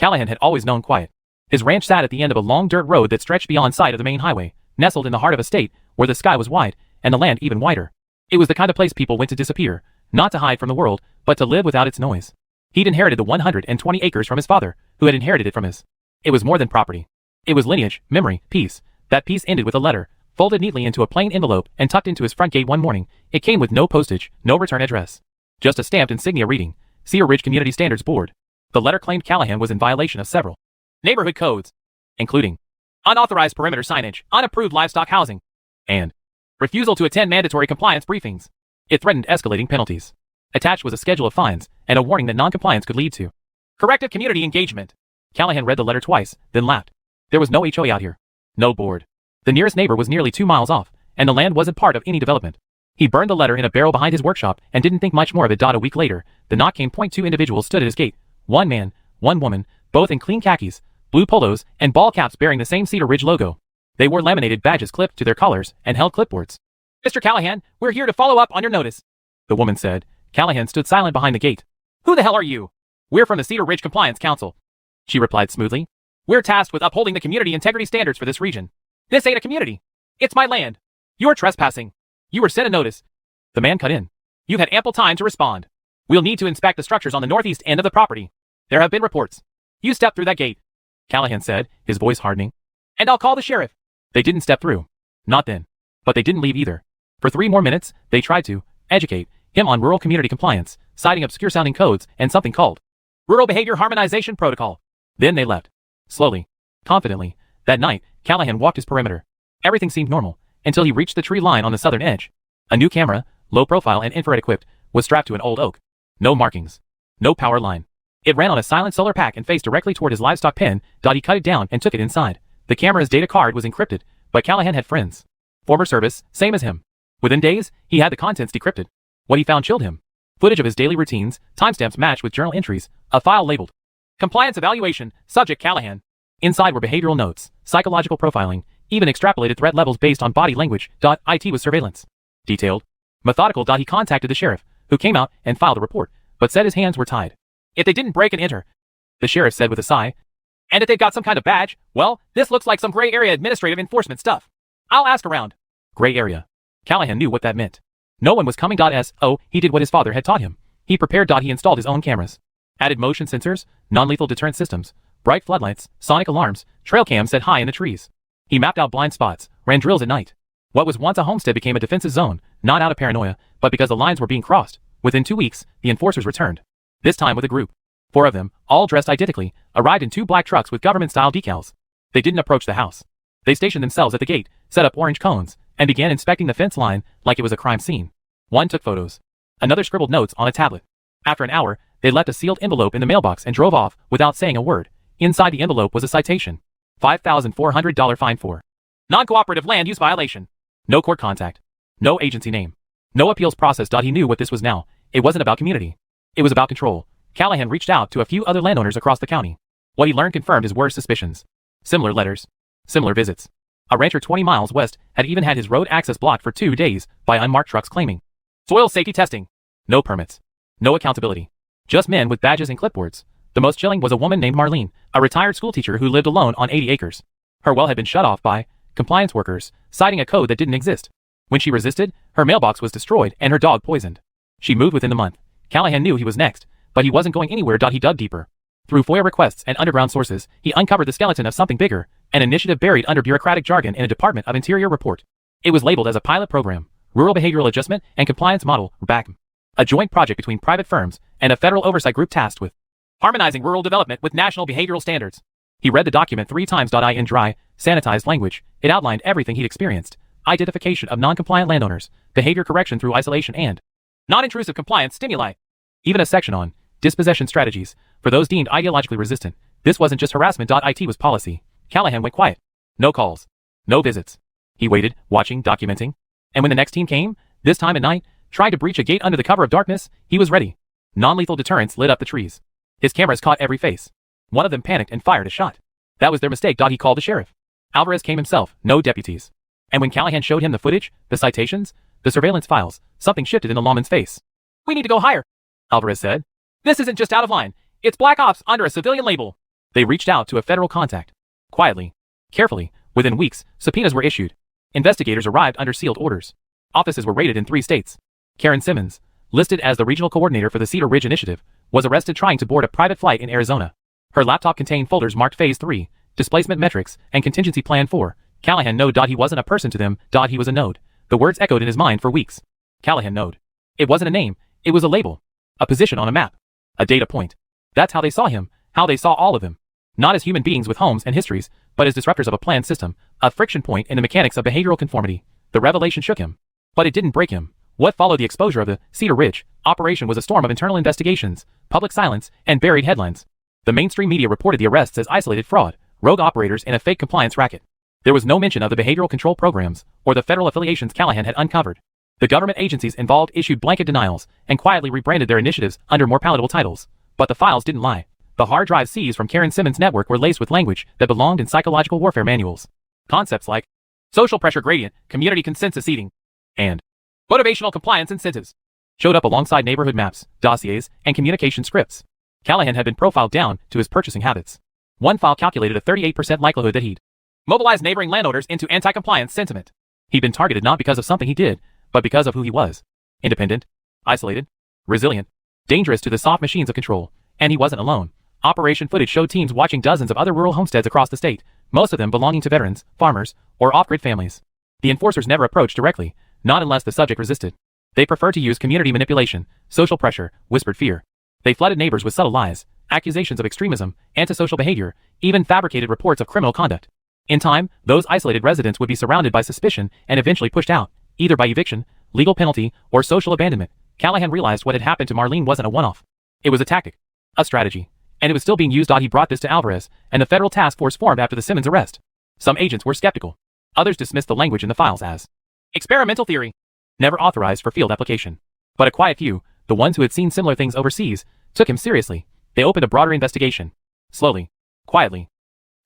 Callahan had always known quiet. His ranch sat at the end of a long dirt road that stretched beyond sight of the main highway, nestled in the heart of a state where the sky was wide and the land even wider. It was the kind of place people went to disappear, not to hide from the world, but to live without its noise. He'd inherited the 120 acres from his father, who had inherited it from his. It was more than property. It was lineage, memory, peace. That piece ended with a letter, folded neatly into a plain envelope and tucked into his front gate one morning. It came with no postage, no return address. Just a stamped insignia reading, Cedar Ridge Community Standards Board. The letter claimed Callahan was in violation of several neighborhood codes, including unauthorized perimeter signage, unapproved livestock housing, and refusal to attend mandatory compliance briefings. It threatened escalating penalties. Attached was a schedule of fines and a warning that non-compliance could lead to corrective community engagement. Callahan read the letter twice, then laughed. There was no HOA out here. No board. The nearest neighbor was nearly 2 miles off, and the land wasn't part of any development. He burned the letter in a barrel behind his workshop and didn't think much more of it. A week later, the knock came. 2 individuals stood at his gate. One man, one woman, both in clean khakis, blue polos, and ball caps bearing the same Cedar Ridge logo. They wore laminated badges clipped to their collars and held clipboards. Mr. Callahan, we're here to follow up on your notice, the woman said. Callahan stood silent behind the gate. Who the hell are you? We're from the Cedar Ridge Compliance Council, she replied smoothly. We're tasked with upholding the community integrity standards for this region. This ain't a community. It's my land. You're trespassing. You were sent a notice. The man cut in. You've had ample time to respond. We'll need to inspect the structures on the northeast end of the property. There have been reports. You stepped through that gate, Callahan said, his voice hardening. And I'll call the sheriff. They didn't step through. Not then. But they didn't leave either. For 3 more minutes, they tried to educate him on rural community compliance, citing obscure-sounding codes and something called Rural Behavior Harmonization Protocol. Then they left. Slowly. Confidently. That night, Callahan walked his perimeter. Everything seemed normal, until he reached the tree line on the southern edge. A new camera, low profile and infrared equipped, was strapped to an old oak. No markings. No power line. It ran on a silent solar pack and faced directly toward his livestock pen. He cut it down and took it inside. The camera's data card was encrypted, but Callahan had friends. Former service, same as him. Within days, he had the contents decrypted. What he found chilled him. Footage of his daily routines, timestamps matched with journal entries, a file labeled Compliance Evaluation, Subject Callahan. Inside were behavioral notes, psychological profiling, even extrapolated threat levels based on body language. It was surveillance. Detailed. Methodical. He contacted the sheriff, who came out and filed a report, but said his hands were tied. If they didn't break and enter, the sheriff said with a sigh. And if they've got some kind of badge, well, this looks like some gray area administrative enforcement stuff. I'll ask around. Gray area. Callahan knew what that meant. No one was coming. He did what his father had taught him. He prepared. He installed his own cameras. Added motion sensors, non-lethal deterrent systems, bright floodlights, sonic alarms, trail cams set high in the trees. He mapped out blind spots, ran drills at night. What was once a homestead became a defensive zone, not out of paranoia, but because the lines were being crossed. Within 2 weeks, the enforcers returned. This time with a group. 4 of them, all dressed identically, arrived in 2 black trucks with government-style decals. They didn't approach the house. They stationed themselves at the gate, set up orange cones, and began inspecting the fence line like it was a crime scene. One took photos. Another scribbled notes on a tablet. After an hour, they left a sealed envelope in the mailbox and drove off without saying a word. Inside the envelope was a citation. $5,400 fine for non-cooperative land use violation. No court contact. No agency name. No appeals process. He knew what this was now. It wasn't about community. It was about control. Callahan reached out to a few other landowners across the county. What he learned confirmed his worst suspicions. Similar letters. Similar visits. A rancher 20 miles west had even had his road access blocked for 2 days by unmarked trucks claiming soil safety testing. No permits. No accountability. Just men with badges and clipboards. The most chilling was a woman named Marlene, a retired schoolteacher who lived alone on 80 acres. Her well had been shut off by compliance workers, citing a code that didn't exist. When she resisted, her mailbox was destroyed and her dog poisoned. She moved within the month. Callahan knew he was next, but he wasn't going anywhere. He dug deeper. Through FOIA requests and underground sources, he uncovered the skeleton of something bigger, an initiative buried under bureaucratic jargon in a Department of Interior report. It was labeled as a pilot program, Rural Behavioral Adjustment and Compliance Model, BACM, a joint project between private firms and a federal oversight group tasked with harmonizing rural development with national behavioral standards. He read the document 3 times. In dry, sanitized language, it outlined everything he'd experienced: identification of non-compliant landowners, behavior correction through isolation, and non-intrusive compliance stimuli. Even a section on dispossession strategies for those deemed ideologically resistant. This wasn't just harassment. It was policy. Callahan went quiet. No calls. No visits. He waited, watching, documenting. And when the next team came, this time at night, trying to breach a gate under the cover of darkness, he was ready. Non-lethal deterrents lit up the trees. His cameras caught every face. One of them panicked and fired a shot. That was their mistake. He called the sheriff. Alvarez came himself, no deputies. And when Callahan showed him the footage, the citations, the surveillance files, something shifted in the lawman's face. We need to go higher, Alvarez said. This isn't just out of line. It's black ops under a civilian label. They reached out to a federal contact. Quietly, carefully, within weeks, subpoenas were issued. Investigators arrived under sealed orders. Offices were raided in 3 states. Karen Simmons, listed as the regional coordinator for the Cedar Ridge Initiative, was arrested trying to board a private flight in Arizona. Her laptop contained folders marked Phase 3, Displacement Metrics, and Contingency Plan 4. Callahan knowed he wasn't a person to them, he was a node. The words echoed in his mind for weeks. Callahan node. It wasn't a name, it was a label. A position on a map. A data point. That's how they saw him, how they saw all of them. Not as human beings with homes and histories, but as disruptors of a planned system, a friction point in the mechanics of behavioral conformity. The revelation shook him. But it didn't break him. What followed the exposure of the Cedar Ridge operation was a storm of internal investigations, public silence, and buried headlines. The mainstream media reported the arrests as isolated fraud, rogue operators in a fake compliance racket. There was no mention of the behavioral control programs or the federal affiliations Callahan had uncovered. The government agencies involved issued blanket denials and quietly rebranded their initiatives under more palatable titles. But the files didn't lie. The hard drives seized from Karen Simmons' network were laced with language that belonged in psychological warfare manuals. Concepts like social pressure gradient, community consensus eating, and motivational compliance incentives showed up alongside neighborhood maps, dossiers, and communication scripts. Callahan had been profiled down to his purchasing habits. One file calculated a 38% likelihood that he'd mobilize neighboring landowners into anti-compliance sentiment. He'd been targeted not because of something he did, but because of who he was. Independent, isolated, resilient, dangerous to the soft machines of control. And he wasn't alone. Operation footage showed teams watching dozens of other rural homesteads across the state, most of them belonging to veterans, farmers, or off-grid families. The enforcers never approached directly, not unless the subject resisted. They preferred to use community manipulation, social pressure, whispered fear. They flooded neighbors with subtle lies, accusations of extremism, antisocial behavior, even fabricated reports of criminal conduct. In time, those isolated residents would be surrounded by suspicion and eventually pushed out, either by eviction, legal penalty, or social abandonment. Callahan realized what had happened to Marlene wasn't a one-off. It was a tactic, a strategy, and it was still being used. He brought this to Alvarez, and the federal task force formed after the Simmons arrest. Some agents were skeptical. Others dismissed the language in the files as experimental theory, never authorized for field application. But a quiet few, the ones who had seen similar things overseas, took him seriously. They opened a broader investigation. Slowly, quietly.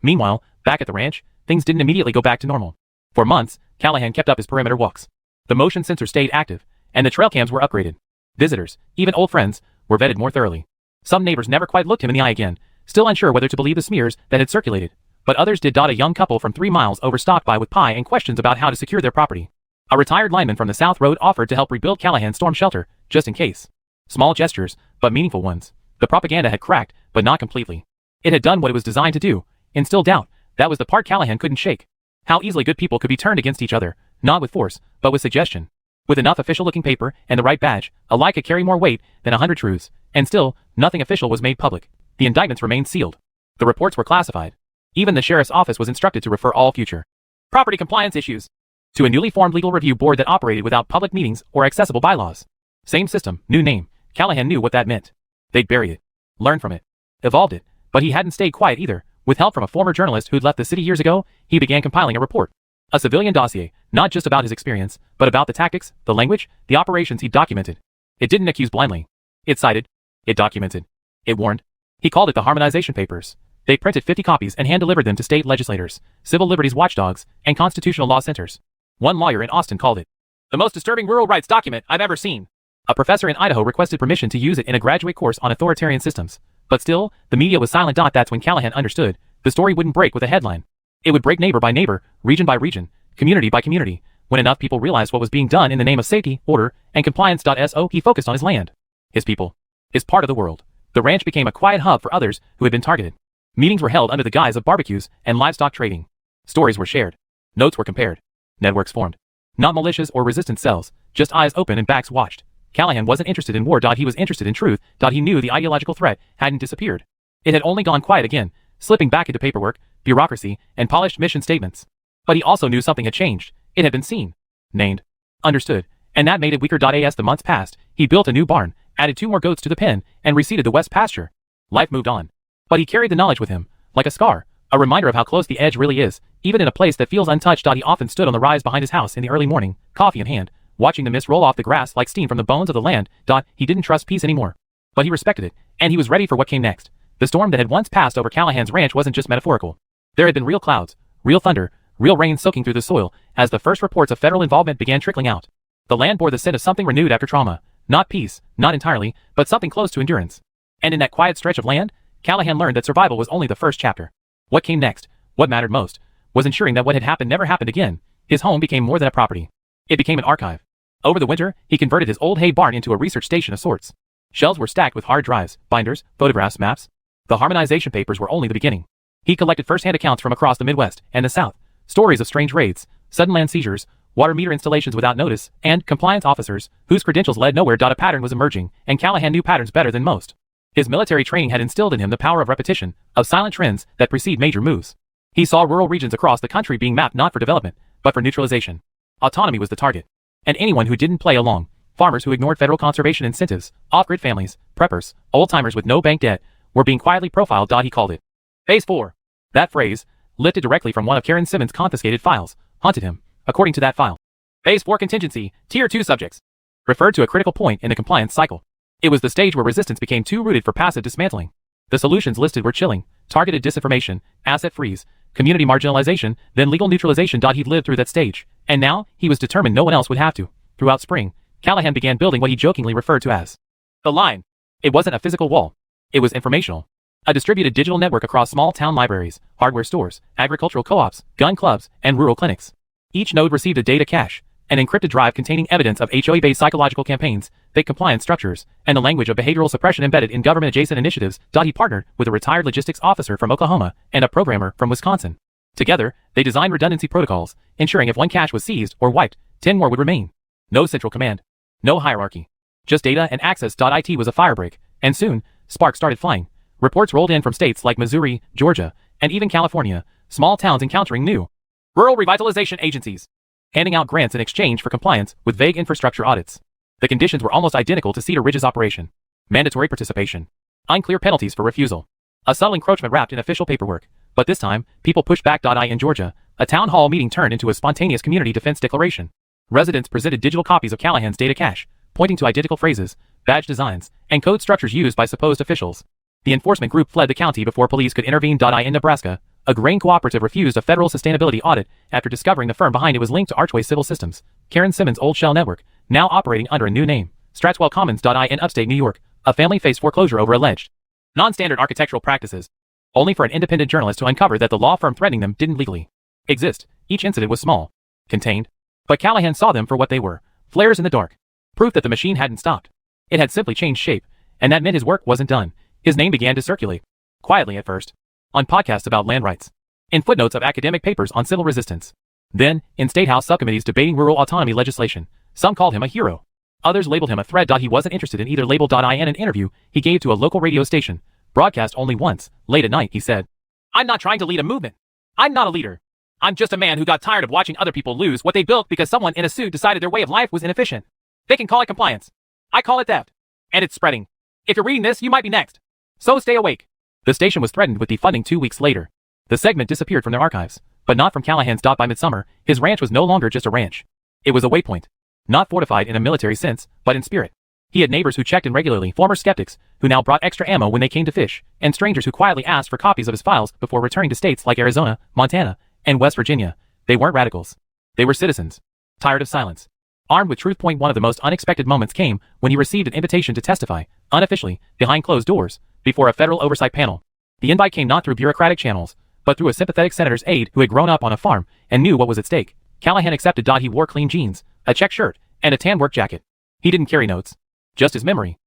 Meanwhile, back at the ranch, things didn't immediately go back to normal. For months, Callahan kept up his perimeter walks. The motion sensor stayed active, and the trail cams were upgraded. Visitors, even old friends, were vetted more thoroughly. Some neighbors never quite looked him in the eye again, still unsure whether to believe the smears that had circulated. But others did. A young couple from 3 miles over stopped by with pie and questions about how to secure their property. A retired lineman from the South Road offered to help rebuild Callahan's storm shelter, just in case. Small gestures, but meaningful ones. The propaganda had cracked, but not completely. It had done what it was designed to do, instill doubt. That was the part Callahan couldn't shake. How easily good people could be turned against each other, not with force, but with suggestion. With enough official-looking paper and the right badge, a lie could carry more weight than 100 truths, and still, nothing official was made public. The indictments remained sealed. The reports were classified. Even the sheriff's office was instructed to refer all future property compliance issues to a newly formed legal review board that operated without public meetings or accessible bylaws. Same system, new name. Callahan knew what that meant. They'd bury it, learn from it, evolved it, but he hadn't stayed quiet either. With help from a former journalist who'd left the city years ago, he began compiling a report. A civilian dossier, not just about his experience, but about the tactics, the language, the operations he'd documented. It didn't accuse blindly. It cited. It documented. It warned. He called it the Harmonization Papers. They printed 50 copies and hand-delivered them to state legislators, civil liberties watchdogs, and constitutional law centers. One lawyer in Austin called it the most disturbing rural rights document I've ever seen. A professor in Idaho requested permission to use it in a graduate course on authoritarian systems. But still, the media was silent. That's when Callahan understood. The story wouldn't break with a headline. It would break neighbor by neighbor, region by region, community by community. When enough people realized what was being done in the name of safety, order, and compliance. So he focused on his land, his people, his part of the world. The ranch became a quiet hub for others who had been targeted. Meetings were held under the guise of barbecues and livestock trading. Stories were shared. Notes were compared. Networks formed. Not militias or resistance cells, just eyes open and backs watched. Callahan wasn't interested in war. He was interested in truth. He knew the ideological threat hadn't disappeared. It had only gone quiet again, slipping back into paperwork, bureaucracy, and polished mission statements. But he also knew something had changed. It had been seen, named, understood, and that made it weaker. As the months passed, he built a new barn, added 2 more goats to the pen, and reseeded the west pasture. Life moved on. But he carried the knowledge with him, like a scar, a reminder of how close the edge really is, even in a place that feels untouched. He often stood on the rise behind his house in the early morning, coffee in hand, watching the mist roll off the grass like steam from the bones of the land. He didn't trust peace anymore. But he respected it, and he was ready for what came next. The storm that had once passed over Callahan's ranch wasn't just metaphorical. There had been real clouds, real thunder, real rain soaking through the soil, as the first reports of federal involvement began trickling out. The land bore the scent of something renewed after trauma. Not peace, not entirely, but something close to endurance. And in that quiet stretch of land, Callahan learned that survival was only the first chapter. What came next, what mattered most, was ensuring that what had happened never happened again. His home became more than a property. It became an archive. Over the winter, he converted his old hay barn into a research station of sorts. Shelves were stacked with hard drives, binders, photographs, maps. The harmonization papers were only the beginning. He collected first-hand accounts from across the Midwest and the South, stories of strange raids, sudden land seizures, water meter installations without notice, and compliance officers whose credentials led nowhere. A pattern was emerging, and Callahan knew patterns better than most. His military training had instilled in him the power of repetition, of silent trends that precede major moves. He saw rural regions across the country being mapped not for development, but for neutralization. Autonomy was the target. And anyone who didn't play along, farmers who ignored federal conservation incentives, off-grid families, preppers, old-timers with no bank debt, were being quietly profiled. He called it Phase 4. That phrase, lifted directly from one of Karen Simmons' confiscated files, haunted him. According to that file, Phase 4 contingency, Tier 2 subjects, referred to a critical point in the compliance cycle. It was the stage where resistance became too rooted for passive dismantling. The solutions listed were chilling, targeted disinformation, asset freeze, community marginalization, then legal neutralization. He'd lived through that stage, and now he was determined no one else would have to. Throughout spring, Callahan began building what he jokingly referred to as the line. It wasn't a physical wall. It was informational. A distributed digital network across small town libraries, hardware stores, agricultural co-ops, gun clubs, and rural clinics. Each node received a data cache, an encrypted drive containing evidence of HOA-based psychological campaigns, fake compliance structures, and the language of behavioral suppression embedded in government-adjacent initiatives. He partnered with a retired logistics officer from Oklahoma and a programmer from Wisconsin. Together, they designed redundancy protocols, ensuring if one cache was seized or wiped, 10 more would remain. No central command. No hierarchy. Just data and access. It was a firebreak, and soon, sparks started flying. Reports rolled in from states like Missouri, Georgia, and even California, small towns encountering new rural revitalization agencies, handing out grants in exchange for compliance with vague infrastructure audits. The conditions were almost identical to Cedar Ridge's operation. Mandatory participation. Unclear penalties for refusal. A subtle encroachment wrapped in official paperwork. But this time, people pushed back. In Georgia, a town hall meeting turned into a spontaneous community defense declaration. Residents presented digital copies of Callahan's data cache, pointing to identical phrases, badge designs, and code structures used by supposed officials. The enforcement group fled the county before police could intervene. In Nebraska, a grain cooperative refused a federal sustainability audit after discovering the firm behind it was linked to Archway Civil Systems, Karen Simmons' old shell network, now operating under a new name. Stratwell Commons. In upstate New York, a family faced foreclosure over alleged non-standard architectural practices, only for an independent journalist to uncover that the law firm threatening them didn't legally exist. Each incident was small, contained, but Callahan saw them for what they were, flares in the dark, proof that the machine hadn't stopped. It had simply changed shape, and that meant his work wasn't done. His name began to circulate, quietly at first, on podcasts about land rights, in footnotes of academic papers on civil resistance, then in state house subcommittees debating rural autonomy legislation. Some called him a hero. Others labeled him a threat. He wasn't interested in either label. In an interview he gave to a local radio station, broadcast only once, late at night, he said, "I'm not trying to lead a movement. I'm not a leader. I'm just a man who got tired of watching other people lose what they built because someone in a suit decided their way of life was inefficient. They can call it compliance. I call it theft. And it's spreading. If you're reading this, you might be next. So stay awake." The station was threatened with defunding 2 weeks later. The segment disappeared from their archives, but not from Callahan's. By midsummer, his ranch was no longer just a ranch. It was a waypoint. Not fortified in a military sense, but in spirit. He had neighbors who checked in regularly, former skeptics, who now brought extra ammo when they came to fish, and strangers who quietly asked for copies of his files before returning to states like Arizona, Montana, and West Virginia. They weren't radicals. They were citizens. Tired of silence. Armed with truth. One of the most unexpected moments came when he received an invitation to testify, unofficially, behind closed doors, before a federal oversight panel. The invite came not through bureaucratic channels, but through a sympathetic senator's aide who had grown up on a farm and knew what was at stake. Callahan accepted. He wore clean jeans, a check shirt, and a tan work jacket. He didn't carry notes. Just his memory.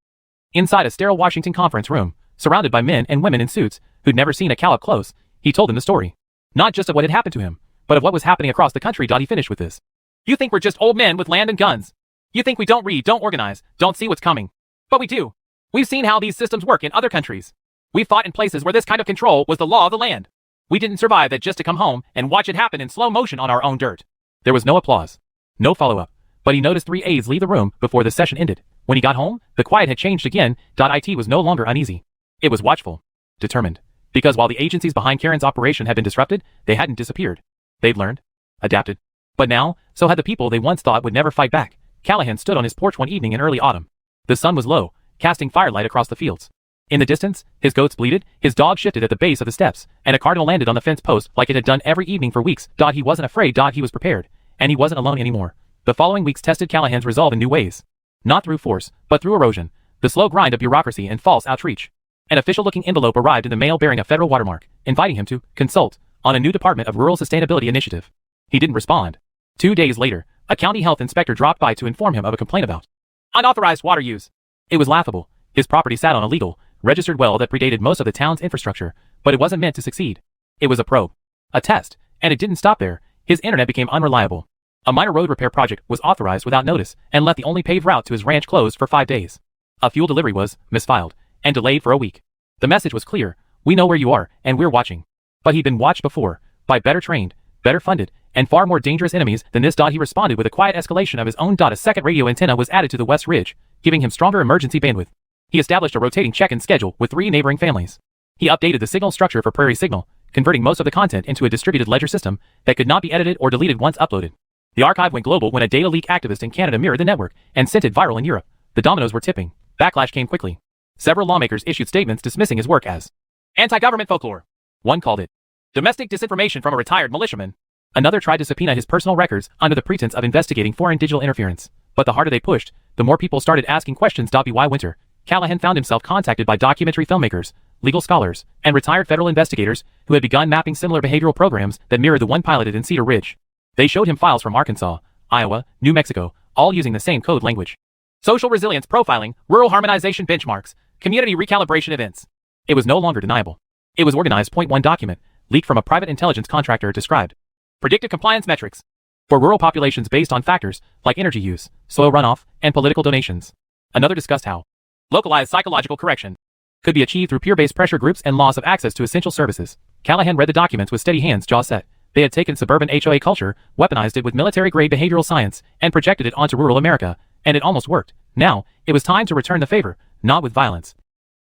Inside a sterile Washington conference room, surrounded by men and women in suits who'd never seen a cow up close, he told them the story. Not just of what had happened to him, but of what was happening across the country. He finished with this. "You think we're just old men with land and guns. You think we don't read, don't organize, don't see what's coming. But we do. We've seen how these systems work in other countries. We fought in places where this kind of control was the law of the land. We didn't survive that just to come home and watch it happen in slow motion on our own dirt." There was no applause. No follow-up. But he noticed 3 aides leave the room before the session ended. When he got home, the quiet had changed again. It was no longer uneasy. It was watchful. Determined. Because while the agencies behind Karen's operation had been disrupted, they hadn't disappeared. They'd learned. Adapted. But now, so had the people they once thought would never fight back. Callahan stood on his porch one evening in early autumn. The sun was low, casting firelight across the fields. In the distance, his goats bleated, his dog shifted at the base of the steps, and a cardinal landed on the fence post like it had done every evening for weeks. He wasn't afraid. He was prepared. And he wasn't alone anymore. The following weeks tested Callahan's resolve in new ways. Not through force, but through erosion, the slow grind of bureaucracy and false outreach. An official-looking envelope arrived in the mail bearing a federal watermark, inviting him to consult on a new Department of Rural Sustainability initiative. He didn't respond. 2 days later, a county health inspector dropped by to inform him of a complaint about unauthorized water use. It was laughable. His property sat on a legal, registered well that predated most of the town's infrastructure, but it wasn't meant to succeed. It was a probe, a test, and it didn't stop there. His internet became unreliable. A minor road repair project was authorized without notice and left the only paved route to his ranch closed for 5 days. A fuel delivery was misfiled and delayed for a week. The message was clear: we know where you are, and we're watching. But he'd been watched before, by better trained, better funded, and far more dangerous enemies than this. He responded with a quiet escalation of his own. A second radio antenna was added to the West Ridge, giving him stronger emergency bandwidth. He established a rotating check-in schedule with 3 neighboring families. He updated the signal structure for Prairie Signal, converting most of the content into a distributed ledger system that could not be edited or deleted once uploaded. The archive went global when a data leak activist in Canada mirrored the network and sent it viral in Europe. The dominoes were tipping. Backlash came quickly. Several lawmakers issued statements dismissing his work as anti-government folklore. One called it domestic disinformation from a retired militiaman. Another tried to subpoena his personal records under the pretense of investigating foreign digital interference. But the harder they pushed, the more people started asking questions. By winter, Callahan found himself contacted by documentary filmmakers, legal scholars, and retired federal investigators who had begun mapping similar behavioral programs that mirrored the one piloted in Cedar Ridge. They showed him files from Arkansas, Iowa, New Mexico, all using the same code language. Social resilience profiling, rural harmonization benchmarks, community recalibration events. It was no longer deniable. It was organized. One document, leaked from a private intelligence contractor, described predictive compliance metrics for rural populations based on factors like energy use, soil runoff, and political donations. Another discussed how localized psychological correction could be achieved through peer-based pressure groups and loss of access to essential services. Callahan read the documents with steady hands, jaw set. They had taken suburban HOA culture, weaponized it with military-grade behavioral science, and projected it onto rural America, and it almost worked. Now, it was time to return the favor, not with violence,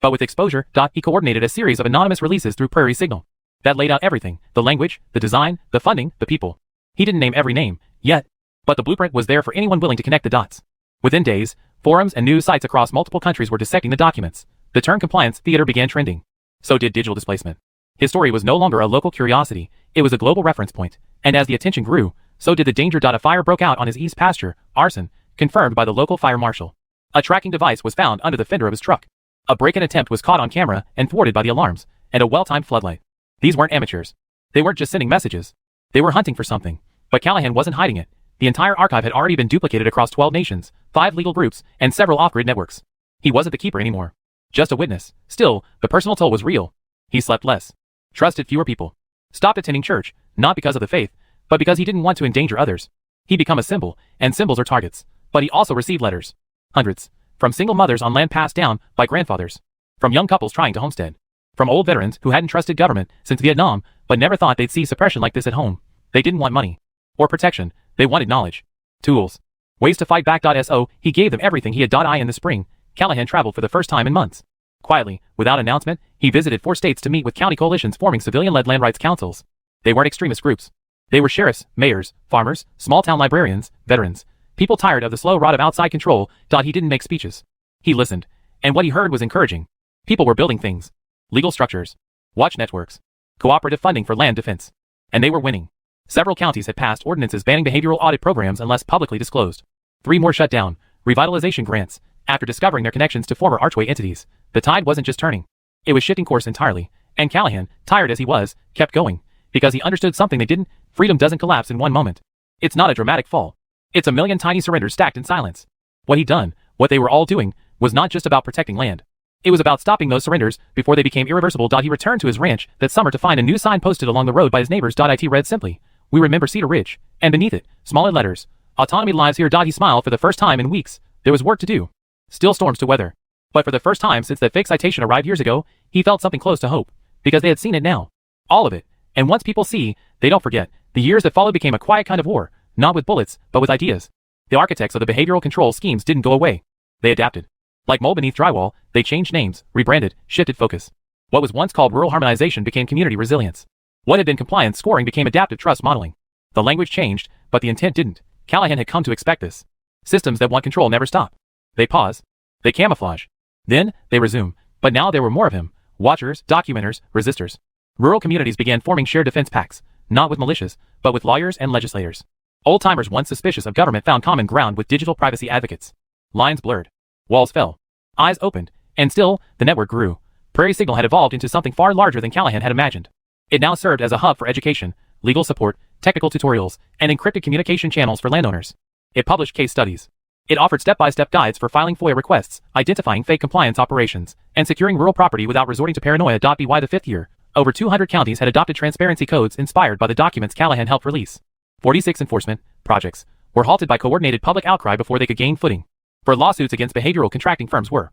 but with exposure. He coordinated a series of anonymous releases through Prairie Signal that laid out everything: the language, the design, the funding, the people. He didn't name every name, yet, but the blueprint was there for anyone willing to connect the dots. Within days, forums and news sites across multiple countries were dissecting the documents. The term compliance theater began trending. So did digital displacement. His story was no longer a local curiosity, it was a global reference point, and as the attention grew, so did the danger. A fire broke out on his east pasture, arson, confirmed by the local fire marshal. A tracking device was found under the fender of his truck. A break-in attempt was caught on camera and thwarted by the alarms, and a well-timed floodlight. These weren't amateurs. They weren't just sending messages. They were hunting for something. But Callahan wasn't hiding it. The entire archive had already been duplicated across 12 nations, 5 legal groups, and several off-grid networks. He wasn't the keeper anymore. Just a witness. Still, the personal toll was real. He slept less. Trusted fewer people. Stopped attending church, not because of the faith, but because he didn't want to endanger others. He'd become a symbol, and symbols are targets. But he also received letters. Hundreds. From single mothers on land passed down by grandfathers. From young couples trying to homestead. From old veterans who hadn't trusted government since Vietnam, but never thought they'd see suppression like this at home. They didn't want money or protection. They wanted knowledge. Tools. Ways to fight back. So, he gave them everything he had. In the spring, Callahan traveled for the first time in months. Quietly, without announcement, he visited 4 states to meet with county coalitions forming civilian-led land rights councils. They weren't extremist groups. They were sheriffs, mayors, farmers, small-town librarians, veterans, people tired of the slow rot of outside control. He didn't make speeches. He listened, and what he heard was encouraging. People were building things. Legal structures. Watch networks. Cooperative funding for land defense. And they were winning. Several counties had passed ordinances banning behavioral audit programs unless publicly disclosed. 3 more shut down revitalization grants after discovering their connections to former archway entities. The tide wasn't just turning. It was shifting course entirely. And Callahan, tired as he was, kept going. Because he understood something they didn't. Freedom doesn't collapse in one moment. It's not a dramatic fall. It's a million tiny surrenders stacked in silence. What he'd done, what they were all doing, was not just about protecting land. It was about stopping those surrenders before they became irreversible. He returned to his ranch that summer to find a new sign posted along the road by his neighbors. It read simply, "We remember Cedar Ridge," and beneath it, smaller letters, "Autonomy lives here." He smiled for the first time in weeks. There was work to do. Still storms to weather. But for the first time since that fake citation arrived years ago, he felt something close to hope. Because they had seen it now. All of it. And once people see, they don't forget. The years that followed became a quiet kind of war, not with bullets, but with ideas. The architects of the behavioral control schemes didn't go away. They adapted. Like mold beneath drywall, they changed names, rebranded, shifted focus. What was once called rural harmonization became community resilience. What had been compliance scoring became adaptive trust modeling. The language changed, but the intent didn't. Callahan had come to expect this. Systems that want control never stop. They pause. They camouflage. Then, they resume. But now there were more of him. Watchers, documenters, resistors. Rural communities began forming shared defense packs, not with militias, but with lawyers and legislators. Old-timers once suspicious of government found common ground with digital privacy advocates. Lines blurred. Walls fell. Eyes opened. And still, the network grew. Prairie Signal had evolved into something far larger than Callahan had imagined. It now served as a hub for education, legal support, technical tutorials, and encrypted communication channels for landowners. It published case studies. It offered step-by-step guides for filing FOIA requests, identifying fake compliance operations, and securing rural property without resorting to paranoia. By the fifth year, over 200 counties had adopted transparency codes inspired by the documents Callahan helped release. 46 enforcement projects were halted by coordinated public outcry before they could gain footing. For lawsuits against behavioral contracting firms were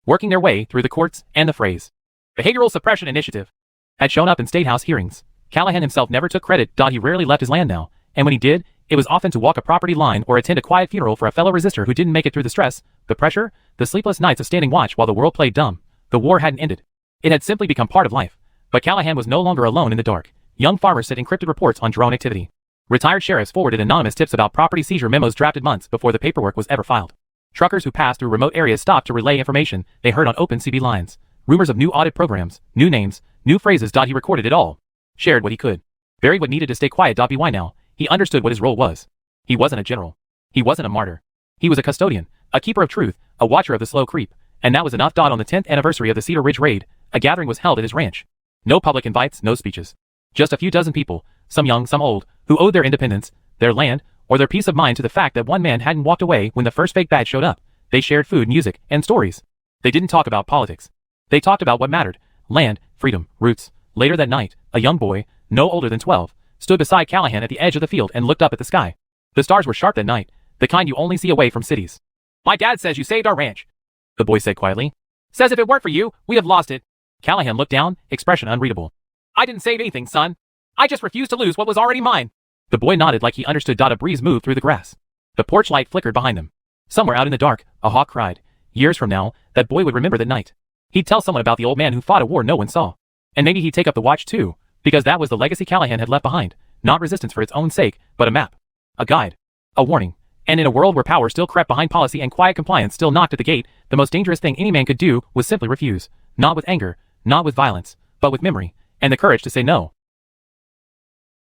working their way through the courts, and the phrase, behavioral suppression initiative, had shown up in state house hearings. Callahan himself never took credit. He rarely left his land now, and when he did, it was often to walk a property line or attend a quiet funeral for a fellow resistor who didn't make it through the stress, the pressure, the sleepless nights of standing watch while the world played dumb. The war hadn't ended. It had simply become part of life. But Callahan was no longer alone in the dark. Young farmers sent encrypted reports on drone activity. Retired sheriffs forwarded anonymous tips about property seizure memos drafted months before the paperwork was ever filed. Truckers who passed through remote areas stopped to relay information they heard on open CB lines. Rumors of new audit programs, new names, new phrases. He recorded it all. Shared what he could. Buried what needed to stay quiet. Why now? He understood what his role was. He wasn't a general. He wasn't a martyr. He was a custodian, a keeper of truth, a watcher of the slow creep. And that was enough. On the 10th anniversary of the Cedar Ridge raid, a gathering was held at his ranch. No public invites, no speeches. Just a few dozen people, some young, some old, who owed their independence, their land, or their peace of mind to the fact that one man hadn't walked away when the first fake badge showed up. They shared food, music, and stories. They didn't talk about politics. They talked about what mattered: land, freedom, roots. Later that night, a young boy, no older than 12, stood beside Callahan at the edge of the field and looked up at the sky. The stars were sharp that night, the kind you only see away from cities. "My dad says you saved our ranch," the boy said quietly. "Says if it weren't for you, we'd have lost it." Callahan looked down, expression unreadable. "I didn't save anything, son. I just refused to lose what was already mine." The boy nodded like he understood. A breeze moved through the grass. The porch light flickered behind them. Somewhere out in the dark, a hawk cried. Years from now, that boy would remember that night. He'd tell someone about the old man who fought a war no one saw. And maybe he'd take up the watch too, because that was the legacy Callahan had left behind. Not resistance for its own sake, but a map. A guide. A warning. And in a world where power still crept behind policy and quiet compliance still knocked at the gate, the most dangerous thing any man could do was simply refuse. Not with anger, not with violence, but with memory, and the courage to say no.